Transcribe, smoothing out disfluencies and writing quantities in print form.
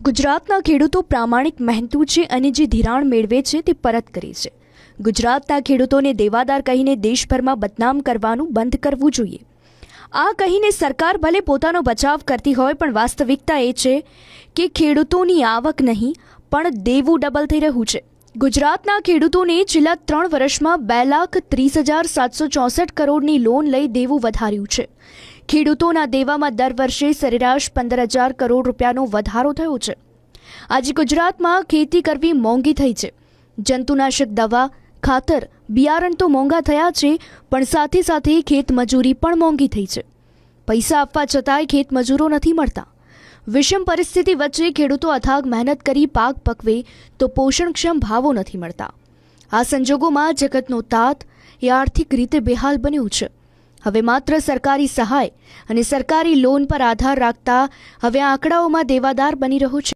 ગુજરાતના ખેડૂતો પ્રામાણિક મહેનતુ છે અને જે ધિરાણ મેળવે છે તે પરત કરે છે। ગુજરાતના ખેડૂતોને દેવાદાર કહીને દેશભરમાં બદનામ કરવાનું બંધ કરવું જોઈએ। આ કહીને સરકાર ભલે પોતાનો બચાવ કરતી હોય પણ વાસ્તવિકતા એ છે કે ખેડૂતોની આવક નહીં પણ દેવું ડબલ થઈ રહ્યું છે। ગુજરાતના ખેડૂતોને છેલ્લા 3 વર્ષમાં 2,30,764 કરોડની લોન લઈ દેવું વધાર્યું છે। ખેડૂતોના દેવામાં દર વર્ષે સરેરાશ 15,000 કરોડ રૂપિયાનો વધારો થયો છે। આજે ગુજરાતમાં ખેતી કરવી મોંઘી થઈ છે। જંતુનાશક દવા, ખાતર, બિયારણ તો મોંઘા થયા છે પણ સાથે સાથે ખેતમજૂરી પણ મોંઘી થઈ છે। પૈસા આપવા છતાંય ખેતમજૂરો નથી મળતા। વિષમ પરિસ્થિતિ વચ્ચે ખેડૂતો અથાગ મહેનત કરી પાક પકવે તો પોષણક્ષમ ભાવો નથી મળતા। આ સંજોગોમાં જગતનો તાત એ આર્થિક રીતે બેહાલ બન્યો છે। હવે માત્ર સરકારી સહાય અને સરકારી લોન પર આધાર રાખતા હવે આંકડાઓમાં દેવાદાર બની રહ્યો છે।